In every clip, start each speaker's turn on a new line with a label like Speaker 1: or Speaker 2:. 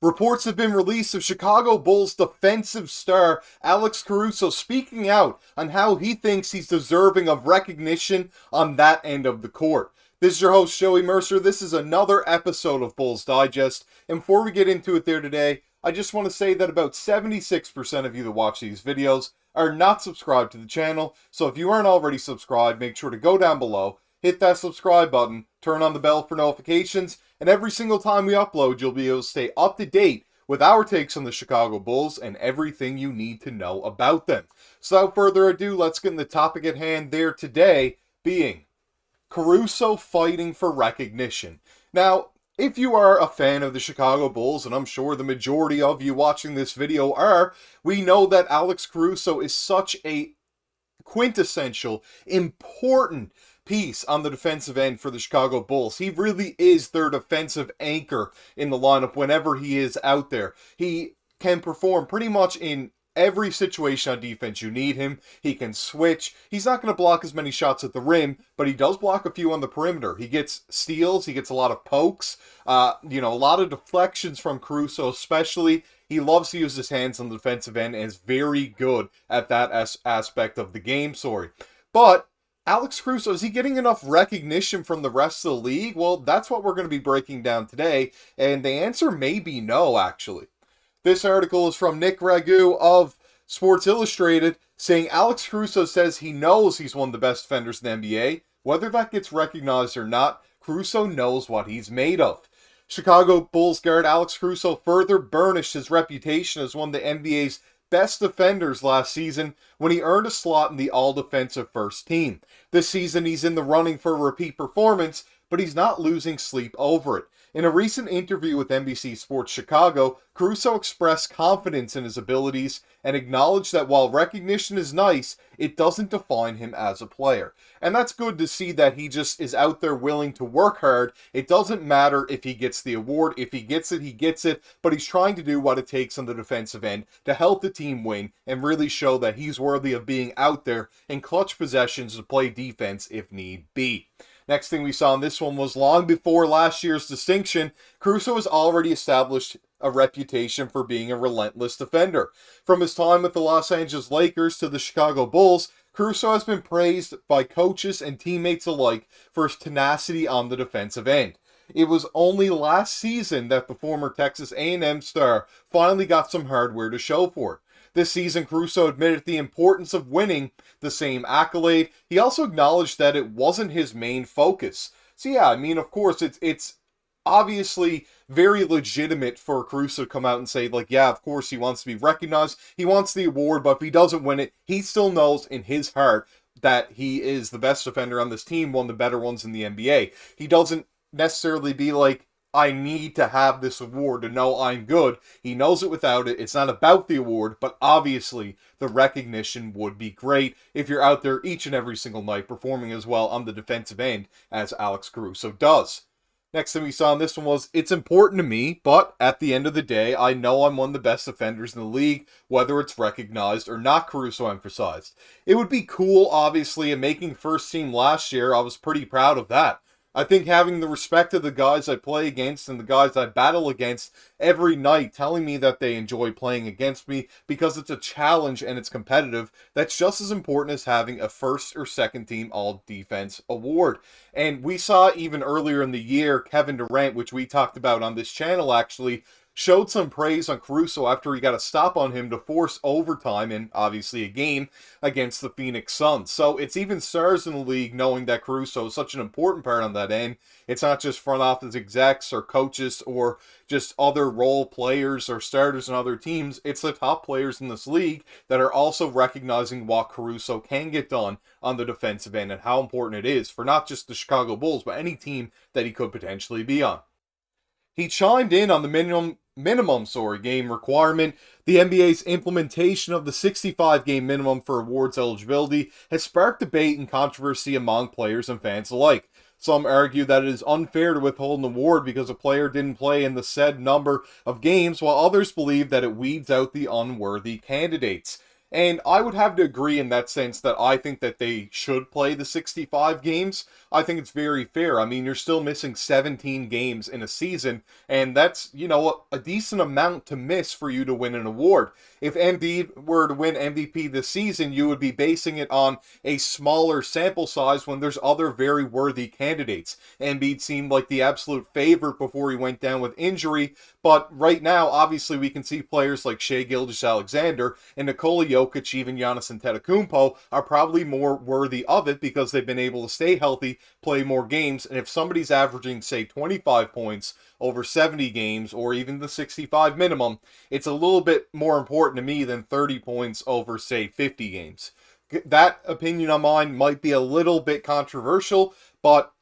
Speaker 1: Reports have been released of Chicago Bulls defensive star Alex Caruso speaking out on how he thinks he's deserving of recognition on that end of the court. This is your host, Joey Mercer. This is another episode of Bulls Digest. And before we get into it there today, I just want to say that about 76% of you that watch these videos are not subscribed to the channel. So if you aren't already subscribed, make sure to go down below, hit that subscribe button, turn on the bell for notifications, and every single time we upload, you'll be able to stay up to date with our takes on the Chicago Bulls and everything you need to know about them. So without further ado, let's get in the topic at hand there today, being Caruso fighting for recognition. Now, if you are a fan of the Chicago Bulls, and I'm sure the majority of you watching this video are, we know that Alex Caruso is such a quintessential, important piece on the defensive end for the Chicago Bulls. He really is their defensive anchor in the lineup whenever he is out there. He can perform pretty much in every situation on defense you need him. He can switch. He's not going to block as many shots at the rim, but he does block a few on the perimeter. He gets steals. He gets a lot of pokes. A lot of deflections from Caruso especially. He loves to use his hands on the defensive end and is very good at that aspect of the game. But Alex Caruso, is he getting enough recognition from the rest of the league? Well, that's what we're going to be breaking down today, and the answer may be no, actually. This article is from Nick Ragu of Sports Illustrated, saying Alex Caruso says he knows he's one of the best defenders in the NBA. Whether that gets recognized or not, Caruso knows what he's made of. Chicago Bulls guard Alex Caruso further burnished his reputation as one of the NBA's best defenders last season when he earned a slot in the all-defensive first team. This season he's in the running for a repeat performance, but he's not losing sleep over it. In a recent interview with NBC Sports Chicago, Caruso expressed confidence in his abilities and acknowledged that while recognition is nice, it doesn't define him as a player. And that's good to see that he just is out there willing to work hard. It doesn't matter if he gets the award. If he gets it, he gets it. But he's trying to do what it takes on the defensive end to help the team win and really show that he's worthy of being out there in clutch possessions to play defense if need be. Next thing we saw in this one was long before last year's distinction, Caruso has already established a reputation for being a relentless defender. From his time with the Los Angeles Lakers to the Chicago Bulls, Caruso has been praised by coaches and teammates alike for his tenacity on the defensive end. It was only last season that the former Texas A&M star finally got some hardware to show for it. This season, Caruso admitted the importance of winning the same accolade. He also acknowledged that it wasn't his main focus. So yeah, I mean, of course, it's obviously very legitimate for Caruso to come out and say, like, yeah, of course he wants to be recognized. He wants the award, but if he doesn't win it, he still knows in his heart that he is the best defender on this team, one of the better ones in the NBA. He doesn't necessarily be like, I need to have this award to know I'm good. He knows it without it. It's not about the award, but obviously the recognition would be great if you're out there each and every single night performing as well on the defensive end as Alex Caruso does. Next thing we saw in this one was, it's important to me, but at the end of the day, I know I'm one of the best defenders in the league, whether it's recognized or not, Caruso emphasized. It would be cool, obviously, and making first team last year, I was pretty proud of that. I think having the respect of the guys I play against and the guys I battle against every night telling me that they enjoy playing against me because it's a challenge and it's competitive, that's just as important as having a first or second team all-defense award. And we saw even earlier in the year, Kevin Durant, which we talked about on this channel actually, showed some praise on Caruso after he got a stop on him to force overtime and obviously a game against the Phoenix Suns. So it's even stars in the league knowing that Caruso is such an important part on that end. It's not just front office execs or coaches or just other role players or starters in other teams. It's the top players in this league that are also recognizing what Caruso can get done on the defensive end and how important it is for not just the Chicago Bulls, but any team that he could potentially be on. He chimed in on the minimum game requirement. The NBA's implementation of the 65-game minimum for awards eligibility has sparked debate and controversy among players and fans alike. Some argue that it is unfair to withhold an award because a player didn't play in the said number of games, while others believe that it weeds out the unworthy candidates. And I would have to agree in that sense that I think that they should play the 65 games. I think it's very fair. I mean, you're still missing 17 games in a season, and that's, you know, a decent amount to miss for you to win an award. If Embiid were to win MVP this season, you would be basing it on a smaller sample size when there's other very worthy candidates. Embiid seemed like the absolute favorite before he went down with injury, but right now, obviously, we can see players like Shai Gilgeous-Alexander and Nikola Jokic, even Giannis Antetokounmpo, are probably more worthy of it because they've been able to stay healthy, play more games, and if somebody's averaging, say, 25 points over 70 games, or even the 65 minimum, it's a little bit more important to me than 30 points over, say, 50 games. That opinion of mine might be a little bit controversial, but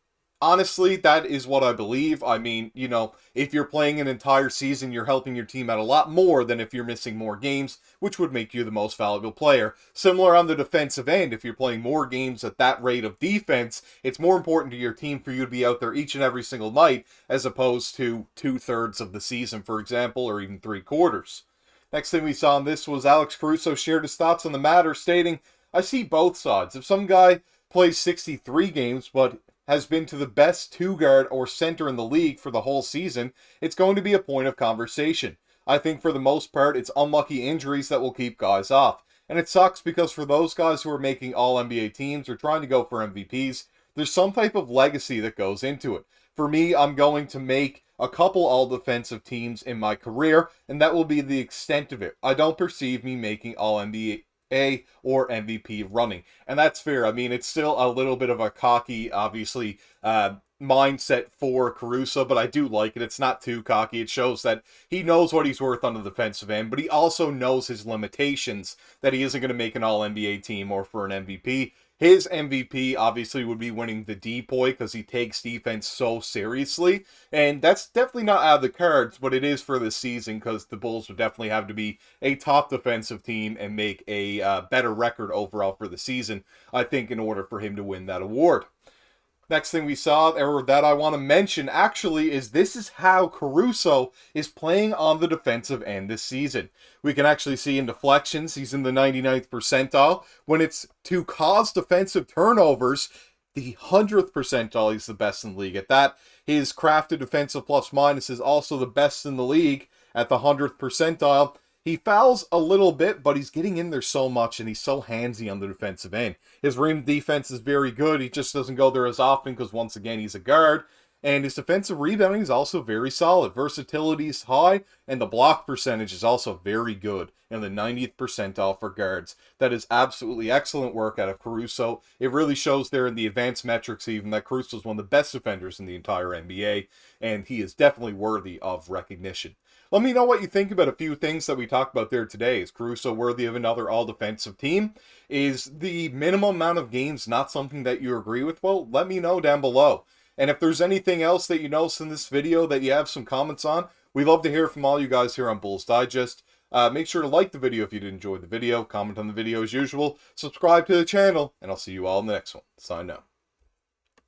Speaker 1: honestly, that is what I believe. I mean, you know, if you're playing an entire season, you're helping your team out a lot more than if you're missing more games, which would make you the most valuable player. Similar on the defensive end, if you're playing more games at that rate of defense, it's more important to your team for you to be out there each and every single night, as opposed to 2/3 of the season, for example, or even 3/4. Next thing we saw in this was Alex Caruso shared his thoughts on the matter, stating, "I see both sides. If some guy plays 63 games, but has been to the best two-guard or center in the league for the whole season, it's going to be a point of conversation. I think for the most part, it's unlucky injuries that will keep guys off. And it sucks because for those guys who are making all-NBA teams or trying to go for MVPs, there's some type of legacy that goes into it. For me, I'm going to make a couple all-defensive teams in my career, and that will be the extent of it. I don't perceive me making all-NBA or MVP running. And that's fair. I mean, it's still a little bit of a cocky, obviously, mindset for Caruso, but I do like it. It's not too cocky. It shows that he knows what he's worth on the defensive end, but he also knows his limitations, that he isn't going to make an all-NBA team or for an MVP. His MVP obviously would be winning the DPOY because he takes defense so seriously. And that's definitely not out of the cards, but it is for this season because the Bulls would definitely have to be a top defensive team and make a better record overall for the season, I think, in order for him to win that award. Next thing we saw, or that I want to mention actually, is this is how Caruso is playing on the defensive end this season. We can actually see in deflections, he's in the 99th percentile. When it's to cause defensive turnovers, the 100th percentile, he's the best in the league at that. His crafted defensive plus minus is also the best in the league at the 100th percentile. He fouls a little bit, but he's getting in there so much, and he's so handsy on the defensive end. His rim defense is very good. He just doesn't go there as often because, once again, he's a guard. And his defensive rebounding is also very solid. Versatility is high, and the block percentage is also very good in the 90th percentile for guards. That is absolutely excellent work out of Caruso. It really shows there in the advanced metrics even that Caruso is one of the best defenders in the entire NBA, and he is definitely worthy of recognition. Let me know what you think about a few things that we talked about there today. Is Caruso worthy of another all-defensive team? Is the minimum amount of games not something that you agree with? Well, let me know down below. And if there's anything else that you noticed in this video that you have some comments on, we'd love to hear from all you guys here on Bulls Digest. Make sure to like the video if you did enjoy the video, comment on the video as usual, subscribe to the channel, and I'll see you all in the next one. Sign out.